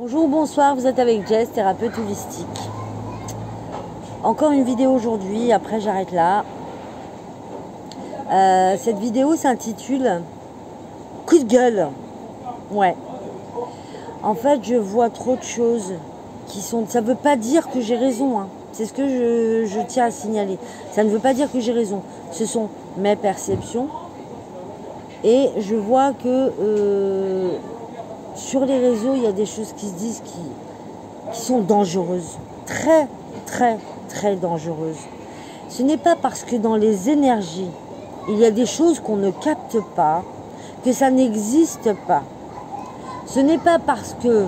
Bonjour, bonsoir, vous êtes avec Jess, thérapeute holistique. Encore une vidéo aujourd'hui, après j'arrête là. Cette vidéo s'intitule Coup de gueule. Ouais. En fait, je vois trop de choses qui sont... Ça ne veut pas dire que j'ai raison, hein. C'est ce que je tiens à signaler. Ça ne veut pas dire que j'ai raison. Ce sont mes perceptions. Et je vois que... sur les réseaux, il y a des choses qui se disent qui sont dangereuses. Très, très, très dangereuses. Ce n'est pas parce que dans les énergies, il y a des choses qu'on ne capte pas, que ça n'existe pas. Ce n'est pas parce que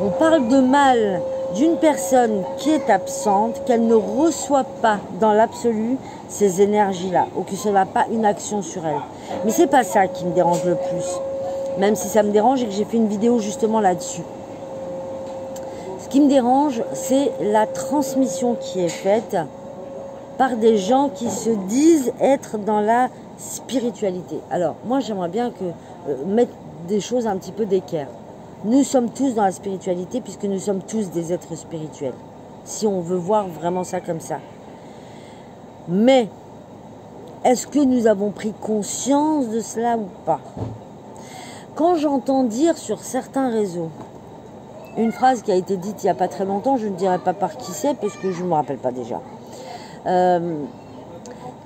on parle de mal d'une personne qui est absente qu'elle ne reçoit pas dans l'absolu ces énergies-là, ou que ça n'a pas une action sur elle. Mais c'est pas ça qui me dérange le plus. Même si ça me dérange et que j'ai fait une vidéo justement là-dessus. Ce qui me dérange, c'est la transmission qui est faite par des gens qui se disent être dans la spiritualité. Alors, moi, j'aimerais bien mettre des choses un petit peu d'équerre. Nous sommes tous dans la spiritualité puisque nous sommes tous des êtres spirituels. Si on veut voir vraiment ça comme ça. Mais, est-ce que nous avons pris conscience de cela ou pas ? Quand j'entends dire sur certains réseaux une phrase qui a été dite il n'y a pas très longtemps, je ne dirai pas par qui c'est parce que je ne me rappelle pas déjà.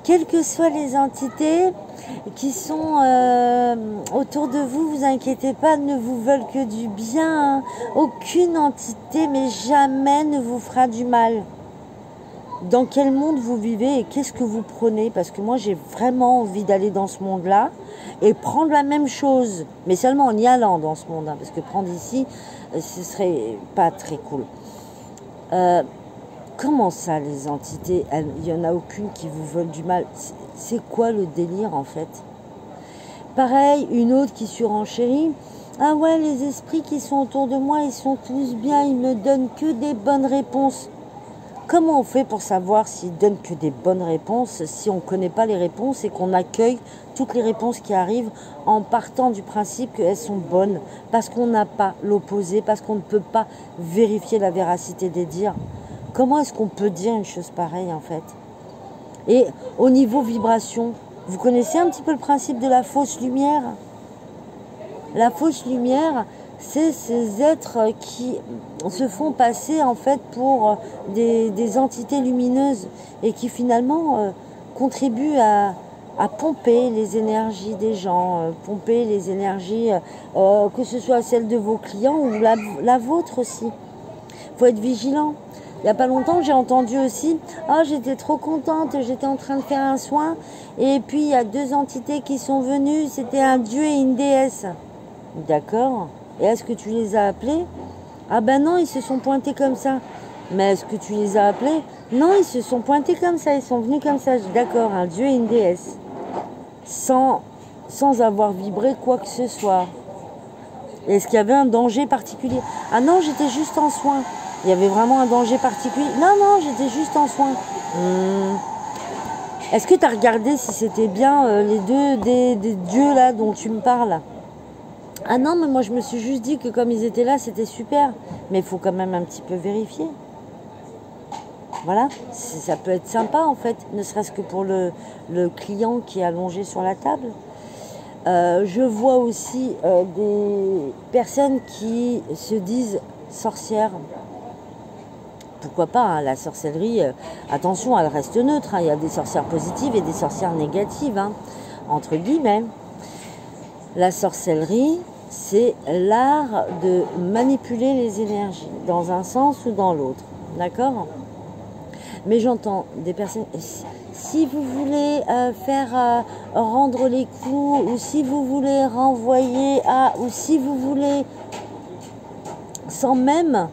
Quelles que soient les entités qui sont autour de vous, vous inquiétez pas, ne vous veulent que du bien. Hein. Aucune entité, mais jamais ne vous fera du mal. Dans quel monde vous vivez et qu'est-ce que vous prenez? Parce que moi, j'ai vraiment envie d'aller dans ce monde-là et prendre la même chose, mais seulement en y allant dans ce monde. Hein, parce que prendre ici, ce serait pas très cool. Comment ça, les entités? Il n'y en a aucune qui vous veulent du mal. C'est quoi le délire, en fait? Pareil, une autre qui surenchérit. Ah ouais, les esprits qui sont autour de moi, ils sont tous bien, ils me donnent que des bonnes réponses. Comment on fait pour savoir s'ils donnent que des bonnes réponses si on ne connaît pas les réponses et qu'on accueille toutes les réponses qui arrivent en partant du principe qu'elles sont bonnes parce qu'on n'a pas l'opposé, parce qu'on ne peut pas vérifier la véracité des dires. Comment est-ce qu'on peut dire une chose pareille en fait? Et au niveau vibration, vous connaissez un petit peu le principe de la fausse lumière? La fausse lumière, c'est ces êtres qui se font passer en fait pour des entités lumineuses et qui finalement contribuent à pomper les énergies des gens, pomper les énergies, que ce soit celle de vos clients ou la vôtre aussi. Il faut être vigilant. Il n'y a pas longtemps, j'ai entendu aussi « Ah, j'étais trop contente, j'étais en train de faire un soin et puis il y a deux entités qui sont venues, c'était un dieu et une déesse. » D'accord. Et est-ce que tu les as appelés? Ah ben non, ils se sont pointés comme ça. Mais est-ce que tu les as appelés? Non, ils se sont pointés comme ça, ils sont venus comme ça. D'accord, un dieu et une déesse. Sans avoir vibré quoi que ce soit. Est-ce qu'il y avait un danger particulier? Ah non, j'étais juste en soin. Il y avait vraiment un danger particulier? Non, non, j'étais juste en soin. Est-ce que tu as regardé si c'était bien les deux des dieux là dont tu me parles? Ah non, mais moi je me suis juste dit que comme ils étaient là, c'était super. Mais il faut quand même un petit peu vérifier. Voilà, ça peut être sympa en fait, ne serait-ce que pour le client qui est allongé sur la table. Je vois aussi des personnes qui se disent sorcières. Pourquoi pas, hein, la sorcellerie, attention, elle reste neutre. Hein, il y a des sorcières positives et des sorcières négatives, hein, entre guillemets. La sorcellerie, c'est l'art de manipuler les énergies, dans un sens ou dans l'autre. D'accord? Mais j'entends des personnes... Si vous voulez rendre les coups, ou si vous voulez renvoyer ou si vous voulez... Sans même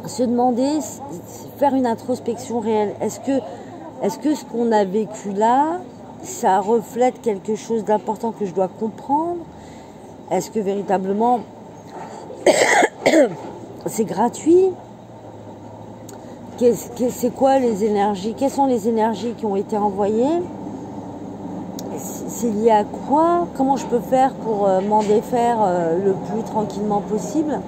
se demander, faire une introspection réelle. Est-ce que ce qu'on a vécu là, ça reflète quelque chose d'important que je dois comprendre? Est-ce que véritablement c'est gratuit? C'est quoi les énergies? Quelles sont les énergies qui ont été envoyées? C'est lié à quoi? Comment je peux faire pour m'en défaire le plus tranquillement possible?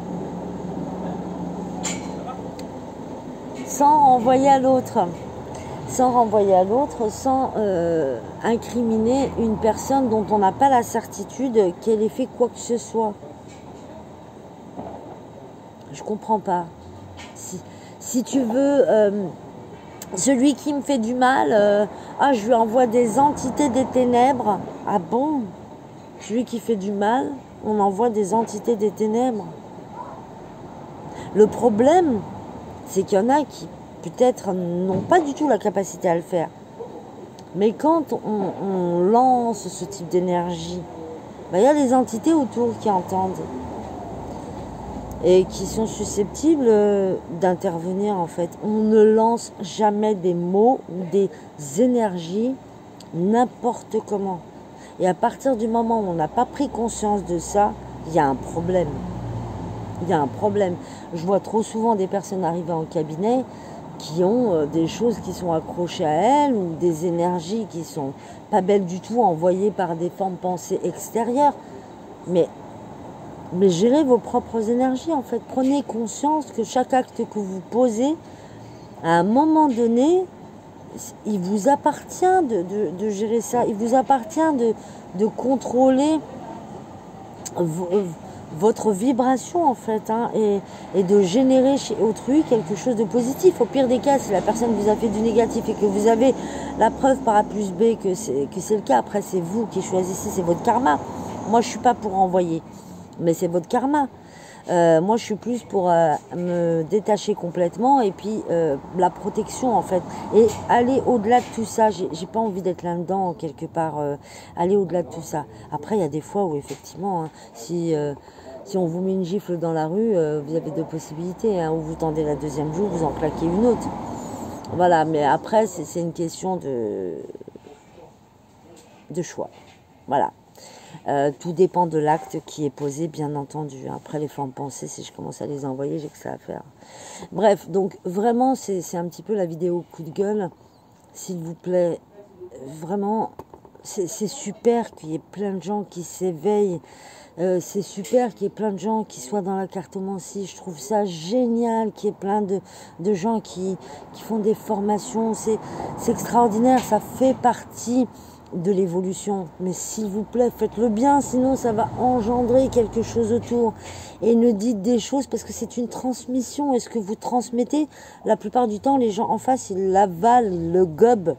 sans renvoyer à l'autre. Sans renvoyer à l'autre, sans incriminer une personne dont on n'a pas la certitude qu'elle ait fait quoi que ce soit. Je comprends pas. Si tu veux, celui qui me fait du mal, je lui envoie des entités des ténèbres. Ah bon? Celui qui fait du mal, on envoie des entités des ténèbres. Le problème, c'est qu'il y en a qui peut-être n'ont pas du tout la capacité à le faire. Mais quand on lance ce type d'énergie, il y a des entités autour qui entendent et qui sont susceptibles d'intervenir en fait. On ne lance jamais des mots ou des énergies n'importe comment. Et à partir du moment où on n'a pas pris conscience de ça, il y a un problème. Il y a un problème. Je vois trop souvent des personnes arriver en cabinet qui ont des choses qui sont accrochées à elles ou des énergies qui sont pas belles du tout envoyées par des formes pensées extérieures. Mais gérez vos propres énergies en fait. Prenez conscience que chaque acte que vous posez, à un moment donné, il vous appartient de gérer ça. Il vous appartient de contrôler votre vibration en fait, et de générer chez autrui quelque chose de positif. Au pire des cas, si la personne vous a fait du négatif et que vous avez la preuve par A plus B que c'est le cas, après c'est vous qui choisissez, c'est votre karma. Moi je suis pas pour envoyer, mais c'est votre karma. Moi je suis plus pour me détacher complètement et puis la protection en fait, et aller au-delà de tout ça. J'ai pas envie d'être là-dedans quelque part, aller au-delà de tout ça. Après il y a des fois où effectivement si on vous met une gifle dans la rue, vous avez deux possibilités, ou vous tendez la deuxième joue, vous en claquez une autre. Voilà, mais après c'est une question de choix. Voilà. Tout dépend de l'acte qui est posé, bien entendu. Après, les formes pensées, si je commence à les envoyer, j'ai que ça à faire. Bref, donc vraiment, c'est un petit peu la vidéo coup de gueule. S'il vous plaît, vraiment, c'est super qu'il y ait plein de gens qui s'éveillent. C'est super qu'il y ait plein de gens qui soient dans la cartomancie. Je trouve ça génial qu'il y ait plein de gens qui font des formations. C'est extraordinaire, ça fait partie de l'évolution. Mais s'il vous plaît, faites-le bien, sinon ça va engendrer quelque chose autour. Et ne dites des choses parce que c'est une transmission. Et ce que vous transmettez, la plupart du temps, les gens en face, ils l'avalent, ils le gobent.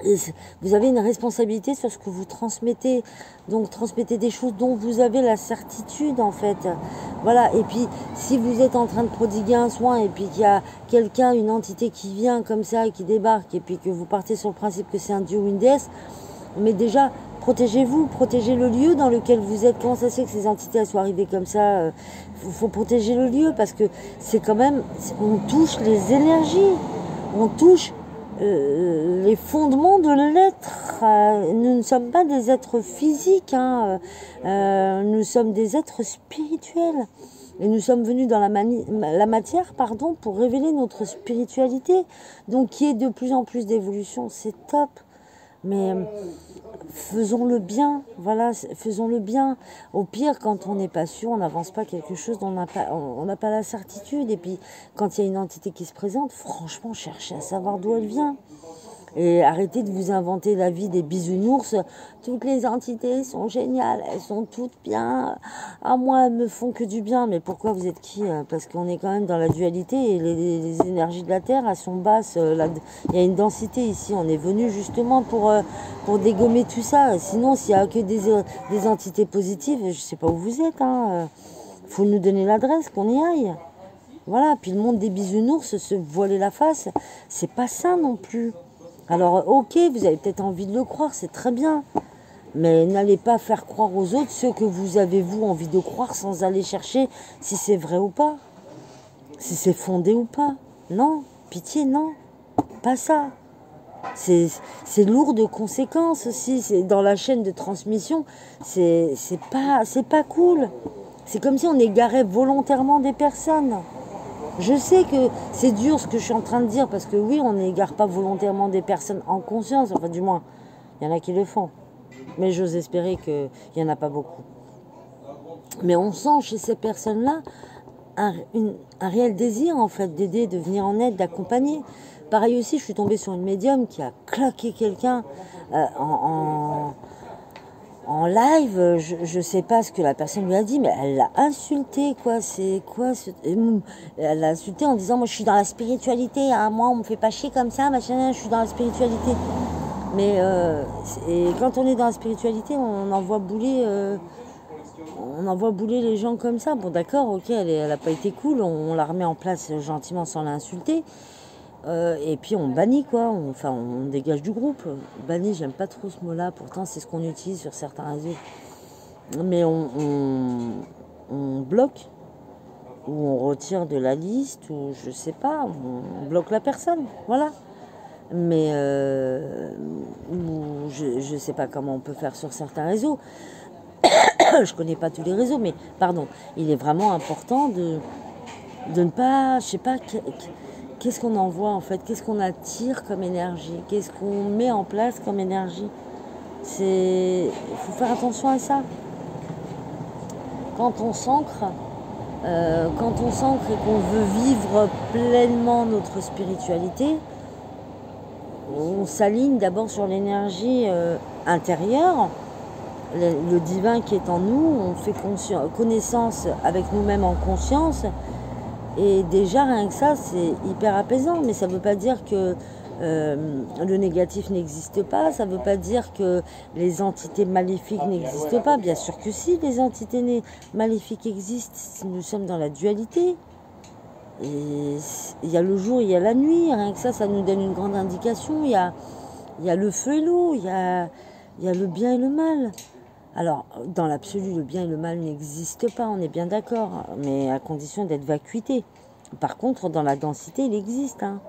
Et vous avez une responsabilité sur ce que vous transmettez. Donc transmettez des choses dont vous avez la certitude en fait. Voilà, et puis si vous êtes en train de prodiguer un soin et puis qu'il y a quelqu'un, une entité qui vient comme ça, qui débarque, et puis que vous partez sur le principe que c'est un dieu ou une déesse, mais déjà protégez-vous, protégez le lieu dans lequel vous êtes. Comment ça se fait que ces entités elles soient arrivées comme ça? Faut protéger le lieu parce que c'est quand même, on touche les énergies, on touche les fondements de l'être. Nous ne sommes pas des êtres physiques, nous sommes des êtres spirituels. Et nous sommes venus dans la matière, pour révéler notre spiritualité. Donc, qui est de plus en plus d'évolution, c'est top. Mais faisons-le bien, voilà, faisons-le bien. Au pire, quand on n'est pas sûr, on n'avance pas quelque chose dont on n'a pas la certitude. Et puis, quand il y a une entité qui se présente, franchement, cherchez à savoir d'où elle vient. Et arrêtez de vous inventer la vie des bisounours. Toutes les entités sont géniales, elles sont toutes bien. Ah, moi, elles me font que du bien. Mais pourquoi vous êtes qui? Parce qu'on est quand même dans la dualité et les énergies de la Terre, elles sont basses. Il y a une densité ici. On est venu justement pour dégommer tout ça. Sinon, s'il n'y a que des entités positives, je ne sais pas où vous êtes. Faut nous donner l'adresse, qu'on y aille. Voilà. Puis le monde des bisounours, se voiler la face, c'est pas ça non plus. Alors, ok, vous avez peut-être envie de le croire, c'est très bien. Mais n'allez pas faire croire aux autres ce que vous avez, vous, envie de croire sans aller chercher si c'est vrai ou pas. Si c'est fondé ou pas. Non, pitié, non. Pas ça. C'est lourd de conséquences aussi. C'est dans la chaîne de transmission, c'est pas cool. C'est comme si on égarait volontairement des personnes. Je sais que c'est dur ce que je suis en train de dire, parce que oui, on n'égare pas volontairement des personnes en conscience, enfin du moins, il y en a qui le font. Mais j'ose espérer qu'il n'y en a pas beaucoup. Mais on sent chez ces personnes-là un réel désir en fait d'aider, de venir en aide, d'accompagner. Pareil aussi, je suis tombée sur une médium qui a claqué quelqu'un en live. Je sais pas ce que la personne lui a dit, mais elle l'a insulté, quoi. C'est quoi elle l'a insulté en disant, moi je suis dans la spiritualité, hein, moi on me fait pas chier comme ça, machin, je suis dans la spiritualité. Mais et quand on est dans la spiritualité, on envoie bouler les gens comme ça. Bon d'accord, ok, elle a pas été cool, on la remet en place gentiment sans l'insulter. Et puis on bannit quoi, on dégage du groupe. Bannit, j'aime pas trop ce mot-là, pourtant c'est ce qu'on utilise sur certains réseaux. Mais on bloque, ou on retire de la liste, ou je sais pas, on bloque la personne, voilà. Mais je sais pas comment on peut faire sur certains réseaux. Je connais pas tous les réseaux, mais pardon, il est vraiment important de ne pas, je sais pas, qu'est-ce qu'on envoie en fait, qu'est-ce qu'on attire comme énergie, qu'est-ce qu'on met en place comme énergie. Il faut faire attention à ça. Quand on s'ancre et qu'on veut vivre pleinement notre spiritualité, on s'aligne d'abord sur l'énergie intérieure, le divin qui est en nous, on fait connaissance avec nous-mêmes en conscience. Et déjà, rien que ça, c'est hyper apaisant. Mais ça ne veut pas dire que le négatif n'existe pas. Ça ne veut pas dire que les entités maléfiques n'existent pas. Bien sûr que si, les entités maléfiques existent. Nous sommes dans la dualité. Et il y a le jour, il y a la nuit. Rien que ça nous donne une grande indication. Il y a le feu et l'eau. Il y a le bien et le mal. Alors, dans l'absolu, le bien et le mal n'existent pas, on est bien d'accord, mais à condition d'être vacuité. Par contre, dans la densité, il existe. Hein.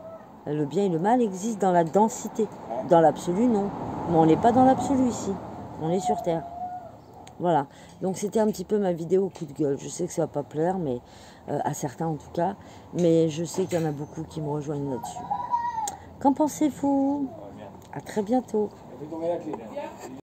Le bien et le mal existent dans la densité. Dans l'absolu, non. Mais on n'est pas dans l'absolu ici. On est sur Terre. Voilà. Donc, c'était un petit peu ma vidéo coup de gueule. Je sais que ça ne va pas plaire, mais à certains en tout cas. Mais je sais qu'il y en a beaucoup qui me rejoignent là-dessus. Qu'en pensez-vous ? À très bientôt.